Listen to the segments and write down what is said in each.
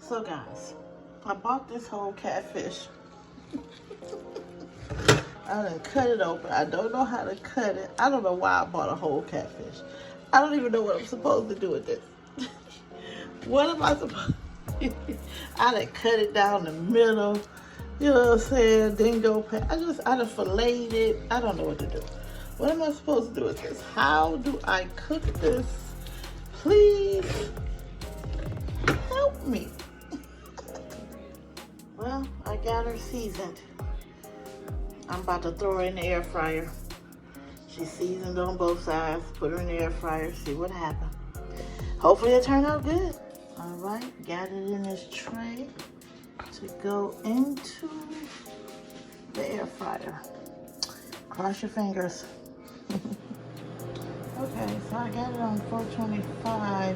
So guys, I bought this whole catfish. I done cut it open. I don't know how to cut it. I don't know why I bought a whole catfish. I don't even know what I'm supposed to do with this. What am I supposed to do? I done cut it down the middle. You know what I'm saying? Dingo pan. I done filleted it. I don't know what to do. What am I supposed to do with this? How do I cook this? Please help me. Well, I got her seasoned. I'm about to throw her in the air fryer. She's seasoned on both sides. Put her in the air fryer, see what happens. Hopefully it turned out good. All right, got it in this tray to go into the air fryer. Cross your fingers. Okay, so I got it on 425,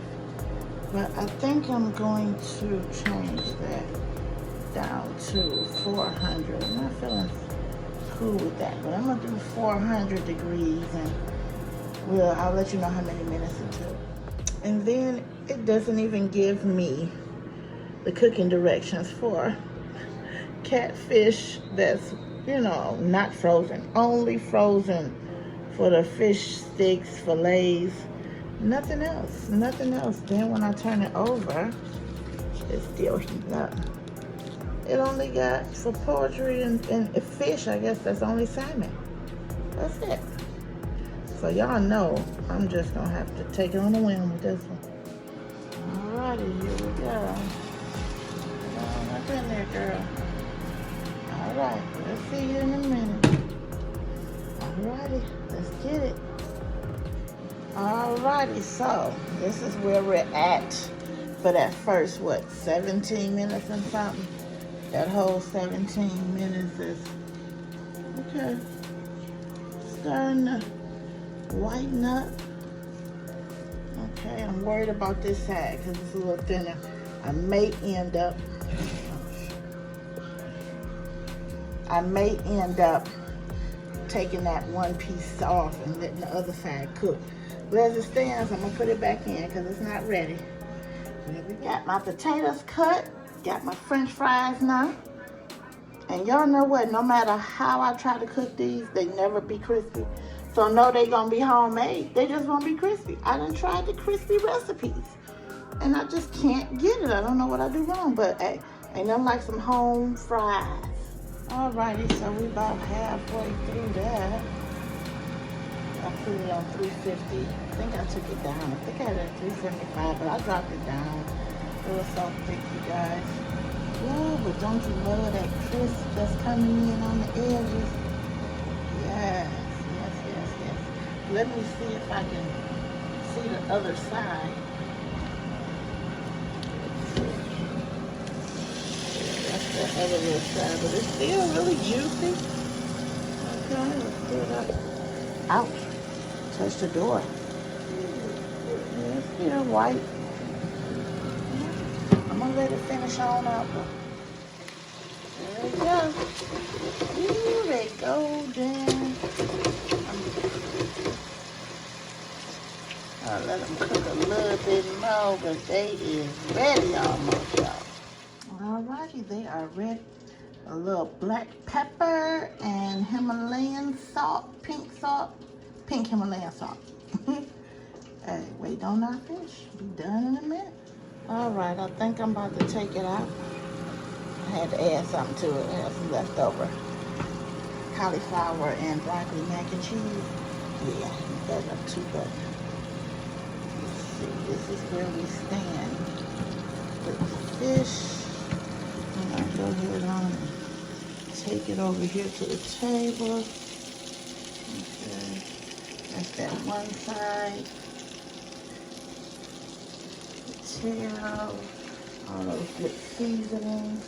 but I think I'm going to change that down to 400. I'm not feeling cool with that, but I'm gonna do 400 degrees, and I'll let you know how many minutes it took. And then it doesn't even give me the cooking directions for catfish that's, you know, not frozen, only frozen for the fish sticks, fillets, nothing else, nothing else. Then when I turn it over, it's still heating up. It only got for poultry and fish, I guess that's only salmon. That's it. So y'all know I'm just gonna have to take it on the whim with this one. Alrighty, here we go. Get on up in there, girl. Alright, we'll see you in a minute. Alrighty, let's get it. Alrighty, so this is where we're at for that first, 17 minutes and something? That whole 17 minutes is, okay, starting to whiten up. Okay, I'm worried about this side because it's a little thinner. I may end up taking that one piece off and letting the other side cook. But as it stands, I'm gonna put it back in because it's not ready. We got my potatoes cut, got my French fries now. And y'all know what, no matter how I try to cook these, they never be crispy. So no, they gonna be homemade. They just won't be crispy. I done tried the crispy recipes and I just can't get it. I don't know what I do wrong, but hey, ain't nothing like some home fries. Alrighty, so we about halfway through that. I put it on 350. I think I took it down. I think I had it at 375, but I dropped it down. It was so thick, you guys. Yeah, but don't you love that crisp that's coming in on the edges? Yes, yes, yes, yes. Let me see if I can see the other side. That's the other little side, but it's still really juicy. Okay, let's get it up. Ouch, touch the door. Yeah, it's still white. I'm gonna let it finish on up. There we go. Ooh, they golden. I'll let them cook a little bit more, but they is ready almost, y'all. Alrighty, they are ready. A little black pepper and Himalayan salt, pink Himalayan salt. Hey, wait on our fish. Be done in a minute. Alright, I think I'm about to take it out. I had to add something to it. I had some leftover cauliflower and broccoli mac and cheese. Yeah, that up too, but let's see. This is where we stand with the fish. I'm gonna go ahead on and take it over here to the table. Okay, that's that one side. Potato, all those good seasonings,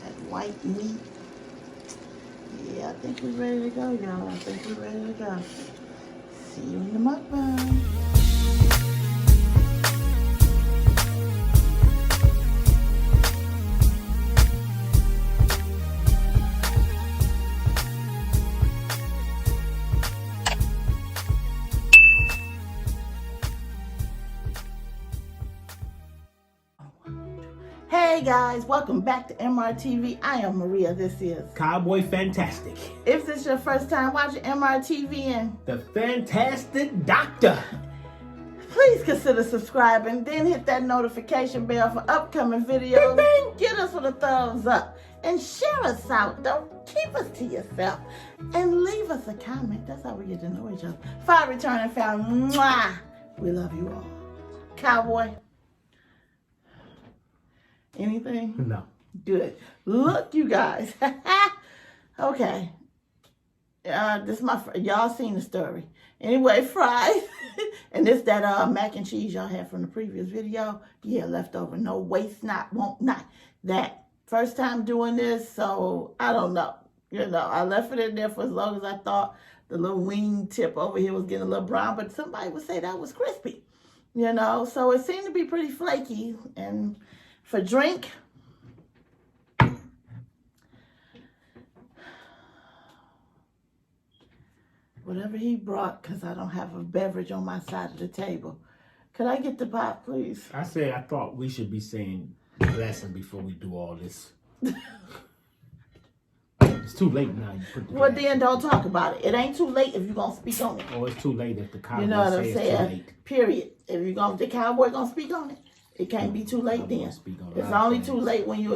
that white meat. Yeah, I think we're ready to go, y'all. I think we're ready to go. See you in the mukbang. Hey guys, welcome back to MRTV. I am Maria. This is Cowboy Fantastic. If this is your first time watching MRTV and the Fantastic Doctor, please consider subscribing, then hit that notification bell for upcoming videos. Get us with a thumbs up and share us out. Don't keep us to yourself. And leave us a comment. That's how we get to know each other. For returning family, mwah, we love you all. Cowboy, anything? No. Good. Look, you guys. Okay. This is my y'all seen the story. Anyway, fries. And this that mac and cheese y'all had from the previous video. Yeah, leftover. No waste not, won't not. That first time doing this, so I don't know. You know, I left it in there for as long as I thought the little wing tip over here was getting a little brown, but somebody would say that was crispy. You know, so it seemed to be pretty flaky. And for drink, whatever he brought, because I don't have a beverage on my side of the table. Could I get the pot, please? I said I thought we should be saying blessing before we do all this. It's too late now. You put the Well, then don't talk about it. It ain't too late if you're going to speak on it. Oh, it's too late if the cowboy You know what I'm says saying? too late. Period. If the cowboy going to speak on it, it can't be too late then. It's only too late when you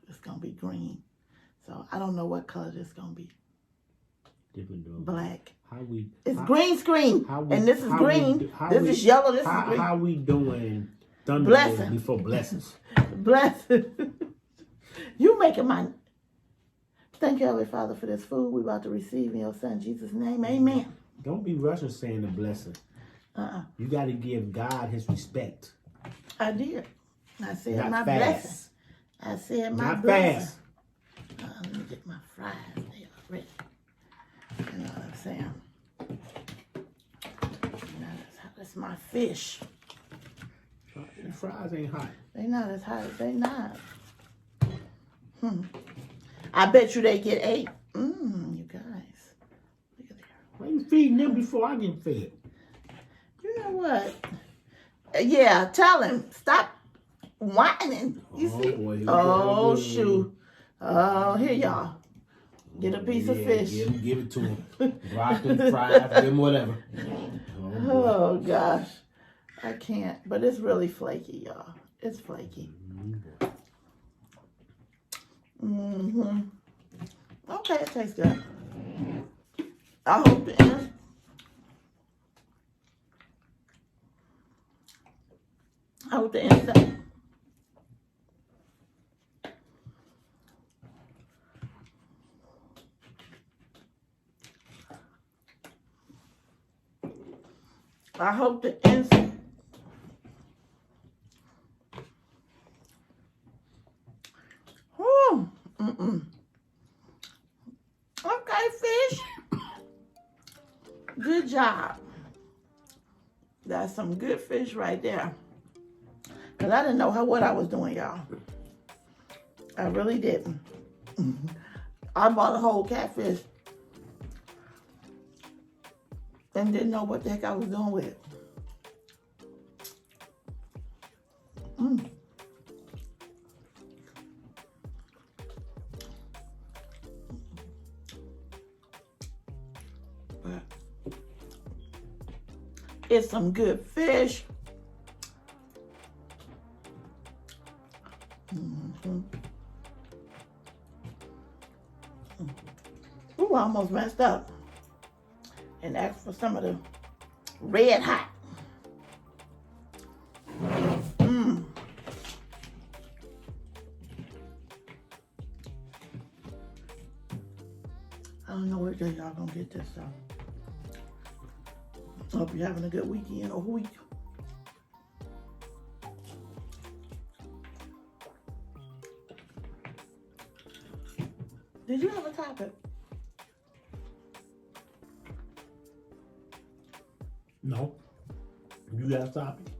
It's gonna be green, so I don't know what color this gonna be. Black. It's green screen, and this is green. This is yellow. This is green. How we doing? Blessing before blessings. Blessing. You making my. Thank you, Heavenly Father, for this food we about to receive in your Son Jesus' name. Amen. Don't be rushing saying the blessing. You got to give God His respect. I did. I said Not my fast. blessing. I said my Not blessing. fast. Let me get my fries. They are ready. You know what I'm saying? That's my fish. The fries ain't hot. They not as hot as they not. I bet you they get 8. You guys. Look at there. Why you feeding them before I get fed? You know what? Yeah, tell him. Stop whining. You see? Boy, oh, shoot. Oh, here y'all. Get a piece of fish. Give it to him. Broccoli, fries, give him whatever. Oh, gosh. I can't. But it's really flaky, y'all. It's flaky. Okay, it tastes good. I hope the end. I hope the inside. I hope the inside. Okay, fish. Good job. That's some good fish right there. Because I didn't know what I was doing, y'all. I really didn't. I bought a whole catfish and didn't know what the heck I was doing with it. But it's some good fish. Ooh, I almost messed up and asked for some of the red hot. I don't know where y'all gonna get this from. Hope you're having a good weekend or week. Did you have a topic? No. You gotta stop it.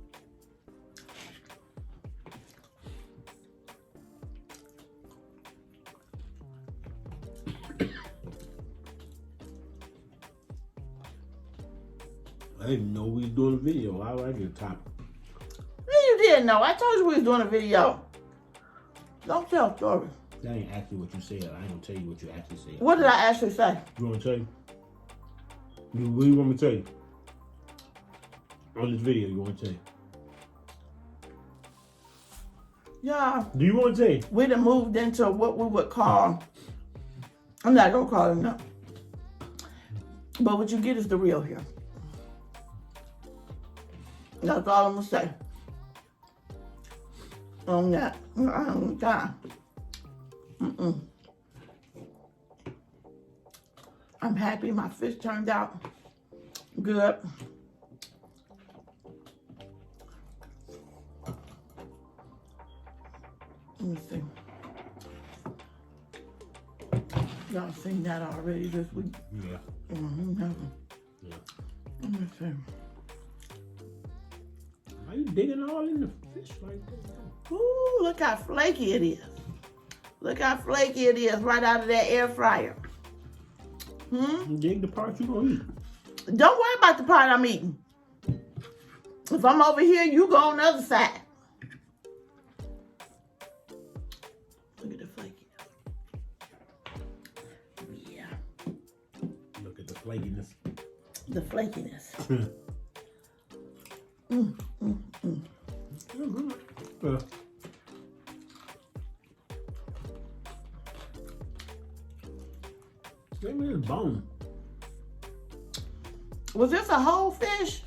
I didn't know we was doing a video. I like the topic. You didn't know. I told you we was doing a video. Don't tell stories. That ain't actually what you said. I ain't gonna tell you what you actually said. What did I actually say? You want me to tell you? What do you want me to tell you? On this video, you want me to tell you? Yeah. Do you want to tell you? We done moved into what we would call, I'm not gonna call it no. But what you get is the real here. That's all I'm gonna say. On that. Time. I'm happy my fish turned out good. Let me see. Y'all seen that already this week? Yeah. Yeah. Let me see. Why you digging all in the fish like that? Ooh, look how flaky it is. Look how flaky it is right out of that air fryer. Dig the part you gonna eat. Don't worry about the part I'm eating. If I'm over here, you go on the other side. Look at the flakiness. Yeah. Look at the flakiness. The flakiness. Give me this bone. Was this a whole fish?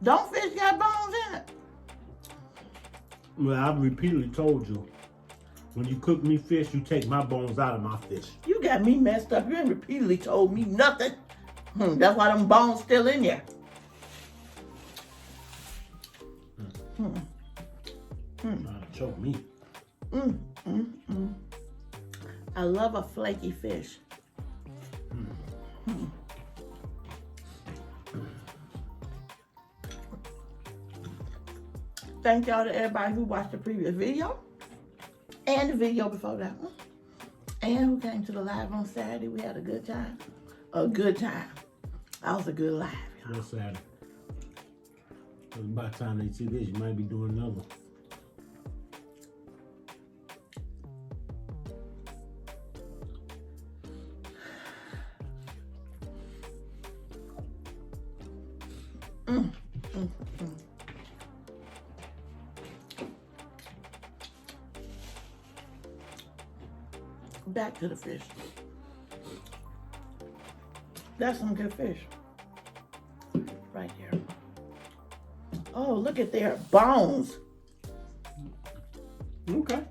Don't fish got bones in it? Well, I've repeatedly told you, when you cook me fish, you take my bones out of my fish. You got me messed up. You ain't repeatedly told me nothing. That's why them bones still in there. Trying to choke me. I love a flaky fish. Thank y'all to everybody who watched the previous video and the video before that one. And who came to the live on Saturday. We had a good time. A good time. That was a good live, y'all. Real Saturday. By the time they see this, you might be doing another one. Back to the fish. That's some good fish. Right there. Oh, look at their bones. Okay.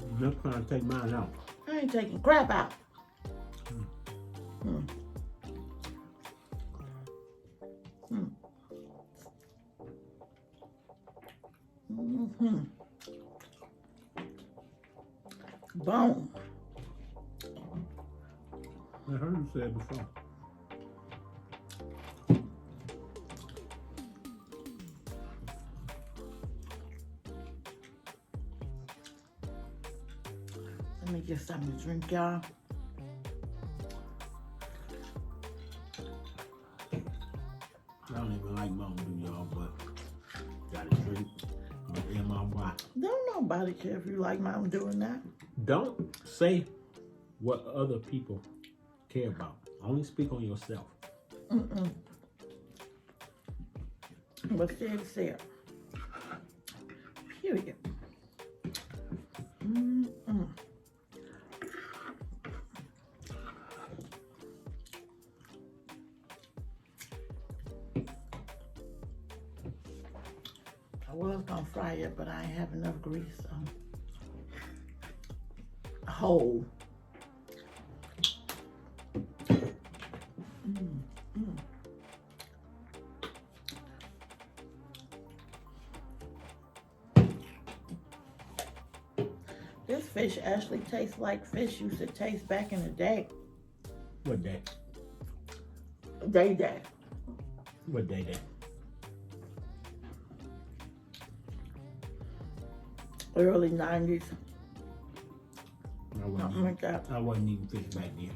I'm just trying to take mine out. I ain't taking crap out. Bone. I heard you say it before. Let me get something to drink, y'all. I don't even like Mountain Dew, y'all, but got a drink. M-I-Y. Don't nobody care if you like Mountain Dew or not. Don't say what other people care about. Only speak on yourself. But said is said. Period. I was gonna fry it, but I ain't have enough grease, so. Whole. This fish actually tastes like fish used to taste back in the day. What day? Day. What day? Early 90s. I Something like that. I wasn't eating fish back then.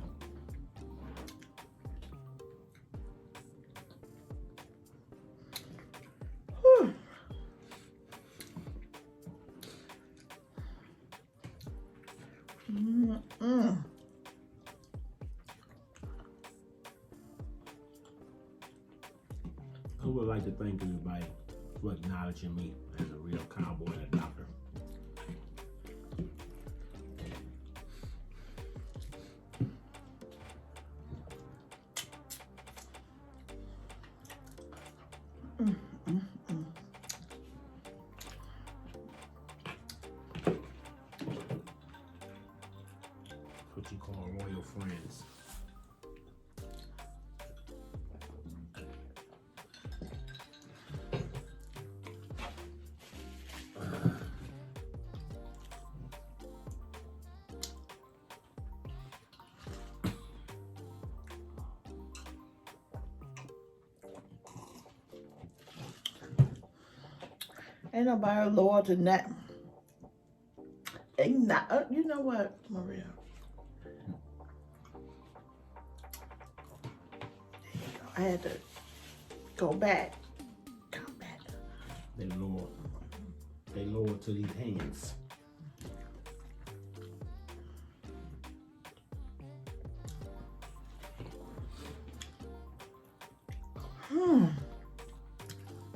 Whew. I would like to thank everybody for acknowledging me as a real cowboy and a doctor. What you call loyal friends. Ain't nobody loyal to that. Ain't not, you know what, Maria? I had to go back. Come back. They loyal to these hands.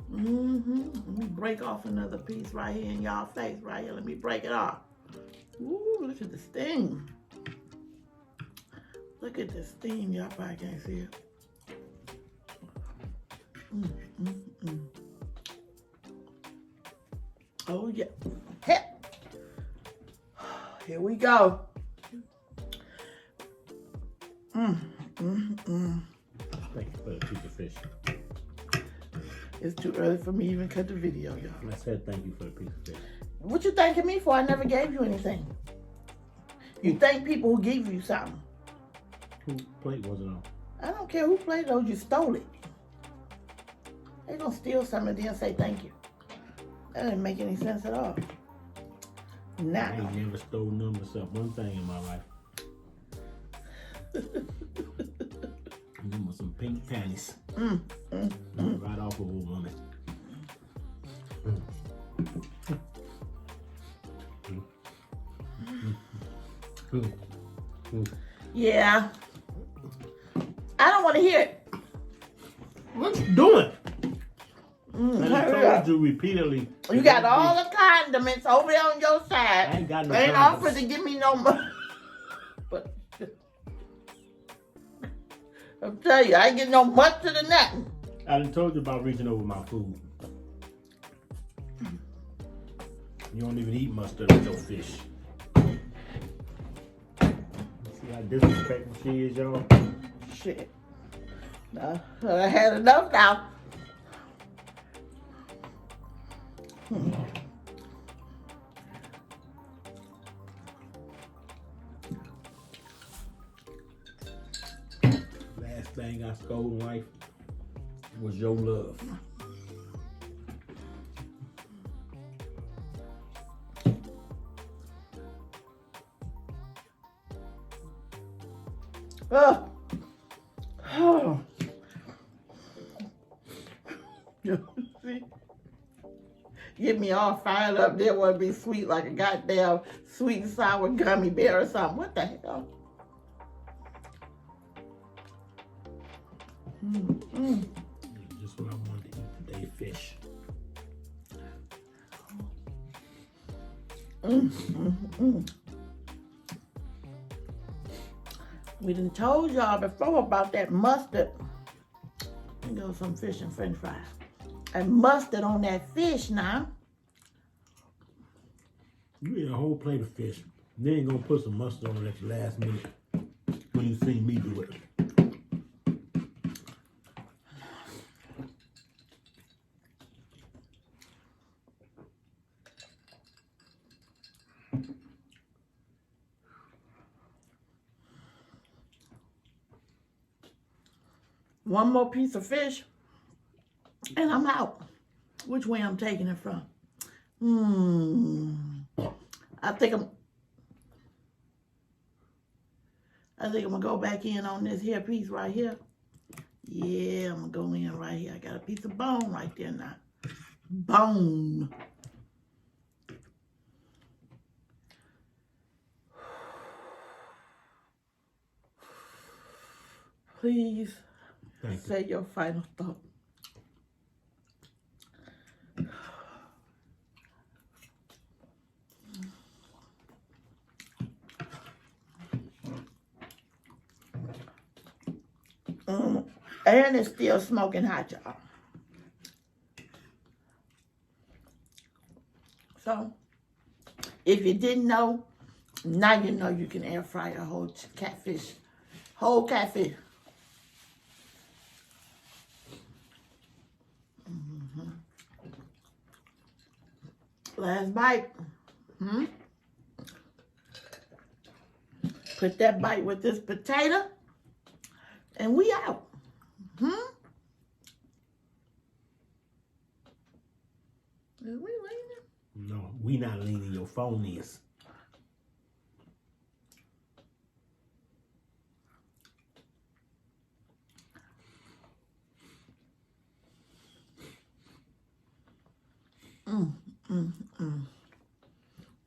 Let me break off another piece right here in y'all face, right here. Let me break it off. Ooh, look at the steam. Look at the steam. Y'all probably can't see it. Oh, yeah. Hip. Here we go. Thank you for the piece of fish. It's too early for me to even cut the video, y'all. I said thank you for the piece of fish. What you thanking me for? I never gave you anything. You thank people who gave you something. Whose plate was it on? I don't care who played those, you stole it. They gonna steal something and then say thank you. That didn't make any sense at all. Nah. I ain't never stole none myself. One thing in my life. Them were some pink panties. Right off of a woman. Yeah. I don't want to hear it. What you doing? I Hurry up. told you repeatedly. You got all the condiments over there on your side. I ain't got no Ain't condiments. offered to give me no money. But I'm telling you, I ain't getting no mustard or nothing. I done told you about reaching over my food. You don't even eat mustard with your fish. See how disrespectful she is, y'all? Shit. No, I had enough now. Last thing I stole in life was your love. Oh. Oh. See? Get me all fired up. There would be sweet like a goddamn sweet and sour gummy bear or something. What the hell? Just what I wanted to eat today, fish. We done told y'all before about that mustard. There goes some fish and french fries. And mustard on that fish now. You eat a whole plate of fish. Then you gonna put some mustard on it at the last minute when you see me do it. one more piece of fish, and I'm out. Which way I'm taking it from? I think I'm gonna go back in on this here piece right here. Yeah, I'm gonna go in right here. I got a piece of bone right there now. Bone. Please say your final thought. And it's still smoking hot, y'all. So, if you didn't know, now you know you can air fry a whole catfish. Whole catfish. Last bite. Put that bite with this potato. And we out. Is we leaning? No, we not leaning. Your phone is.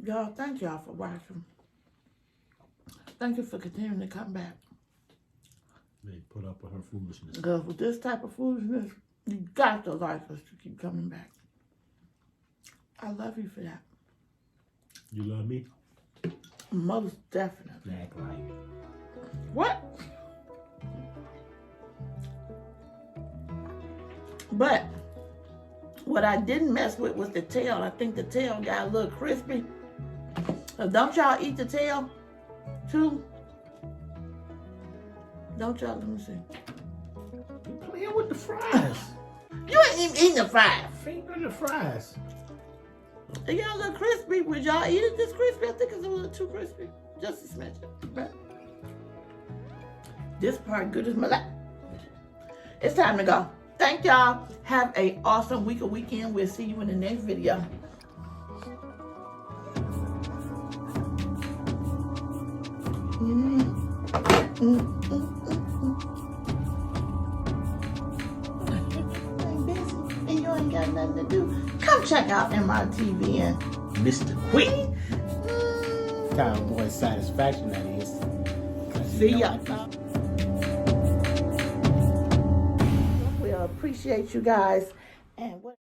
Y'all, thank y'all for watching. Thank you for continuing to come back. They put up with her foolishness. Because with this type of foolishness, you got to like us to keep coming back. I love you for that. You love me? Most definitely. Act like. What? But what I didn't mess with was the tail. I think the tail got a little crispy. So don't y'all eat the tail too? Don't y'all, let me see. You playing with the fries. You ain't even eating the fries. Finger the fries. It got a little crispy. Would y'all eat it this crispy? I think it's a little too crispy. Just a smidge. But this part good as my life. It's time to go. Thank y'all. Have an awesome week or weekend. We'll see you in the next video. And you ain't got nothing to do. Come check out MITV and Mr. Quick. Cowboy satisfaction, that is. See ya. We appreciate you guys. And what